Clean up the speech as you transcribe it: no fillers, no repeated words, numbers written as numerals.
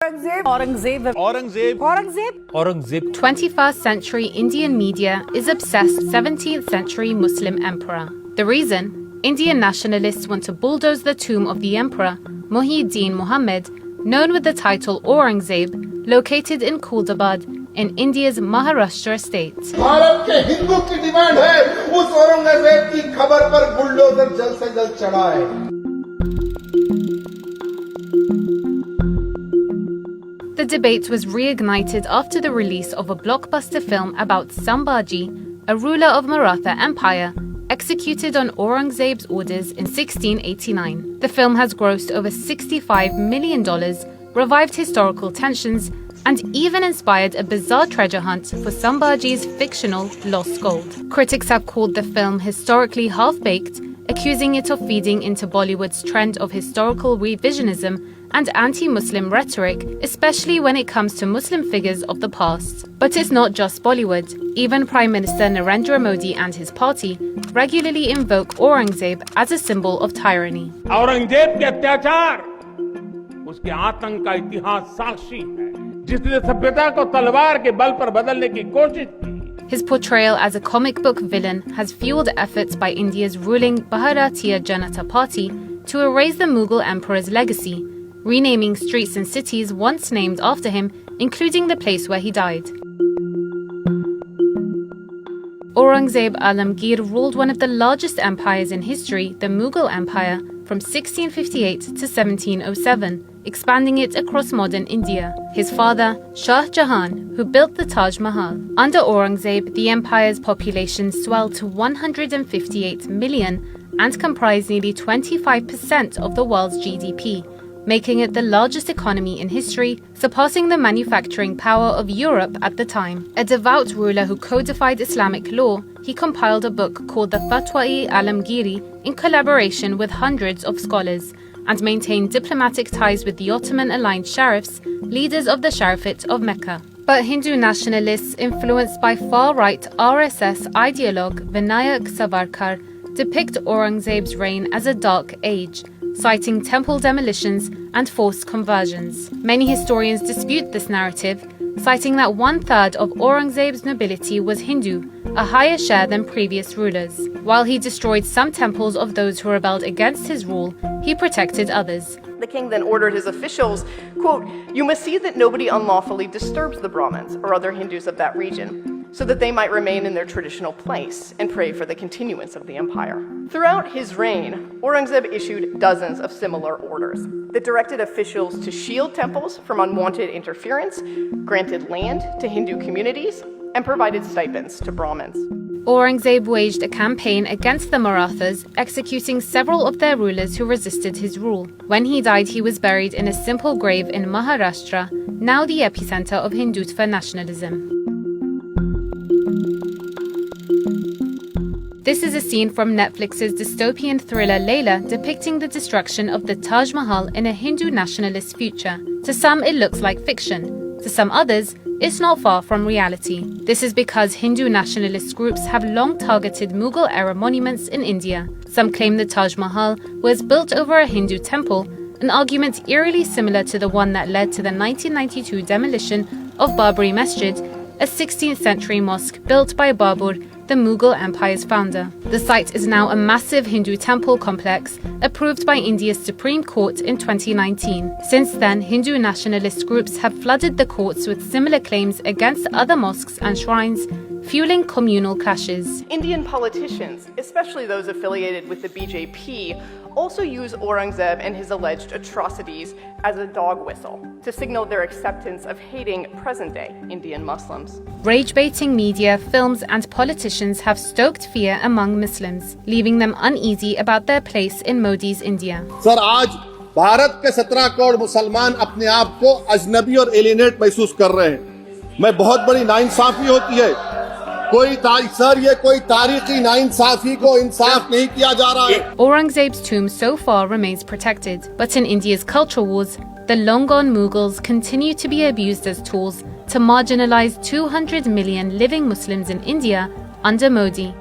Aurangzeb. 21st century Indian media is obsessed 17th century Muslim emperor. The reason? Indian nationalists want to bulldoze the tomb of the emperor, Muhyiddin Muhammad, known with the title Aurangzeb, located in Khuldabad in India's Maharashtra state. Bharat के हिंदू की demand है उस औरंगजेब की खबर पर bulldozer जल्द से जल्द चढ़ाए. The debate was reignited after the release of a blockbuster film about Sambhaji, a ruler of Maratha Empire, executed on Aurangzeb's orders in 1689. The film has grossed over $65 million, revived historical tensions, and even inspired a bizarre treasure hunt for Sambhaji's fictional lost gold. Critics have called the film historically half-baked, accusing it of feeding into Bollywood's trend of historical revisionism and anti-Muslim rhetoric, especially when it comes to Muslim figures of the past. But it's not just Bollywood. Even Prime Minister Narendra Modi and his party regularly invoke Aurangzeb as a symbol of tyranny. Aurangzeb के अत्याचार उसके आतंक का इतिहास साक्षी है, जिसने सभ्यता को तलवार के बल पर बदलने की कोशिश की. His portrayal as a comic book villain has fueled efforts by India's ruling Bharatiya Janata Party to erase the Mughal emperor's legacy, renaming streets and cities once named after him, including the place where he died. Aurangzeb Alamgir ruled one of the largest empires in history, the Mughal Empire, from 1658 to 1707, expanding it across modern India. His father, Shah Jahan, who built the Taj Mahal. Under Aurangzeb, the empire's population swelled to 158 million and comprised nearly 25% of the world's GDP, making it the largest economy in history, surpassing the manufacturing power of Europe at the time. A devout ruler who codified Islamic law, he compiled a book called the Fatwa-e-Alamgiri in collaboration with hundreds of scholars, and maintained diplomatic ties with the Ottoman-aligned sheriffs, leaders of the Sharifate of Mecca. But Hindu nationalists, influenced by far-right RSS ideologue Vinayak Savarkar, depict Aurangzeb's reign as a dark age, citing temple demolitions and forced conversions. Many historians dispute this narrative, citing that 1/3 of Aurangzeb's nobility was Hindu, a higher share than previous rulers. While he destroyed some temples of those who rebelled against his rule, he protected others. The king then ordered his officials, quote, "You must see that nobody unlawfully disturbs the Brahmins or other Hindus of that region, so that they might remain in their traditional place and pray for the continuance of the empire." Throughout his reign, Aurangzeb issued dozens of similar orders that directed officials to shield temples from unwanted interference, granted land to Hindu communities, and provided stipends to Brahmins. Aurangzeb waged a campaign against the Marathas, executing several of their rulers who resisted his rule. When he died, he was buried in a simple grave in Maharashtra, now the epicenter of Hindutva nationalism. This is a scene from Netflix's dystopian thriller Layla, depicting the destruction of the Taj Mahal in a Hindu nationalist future. To some, it looks like fiction. To some others, it's not far from reality. This is because Hindu nationalist groups have long targeted Mughal-era monuments in India. Some claim the Taj Mahal was built over a Hindu temple, an argument eerily similar to the one that led to the 1992 demolition of Babri Masjid, a 16th century mosque built by Babur, the Mughal Empire's founder. The site is now a massive Hindu temple complex approved by India's Supreme Court in 2019. Since then, Hindu nationalist groups have flooded the courts with similar claims against other mosques and shrines, fueling communal clashes. Indian politicians, especially those affiliated with the BJP, also use Aurangzeb and his alleged atrocities as a dog whistle to signal their acceptance of hating present-day Indian Muslims. Rage-baiting media, films, and politicians have stoked fear among Muslims, leaving them uneasy about their place in Modi's India. Sir, आज भारत के 17 करोड़ मुसलमान अपने आप को अजनबी और एलिनेट महसूस कर रहे हैं. मैं बहुत बड़ी नाइंसाफी होती है. कोई तारीखी नाइंसाफी को इंसाफ नहीं किया जा रहा है. Aurangzeb's tomb so far remains protected, but in India's culture wars, the long-gone Mughals continue to be abused as tools to marginalize 200 million living Muslims in India under Modi.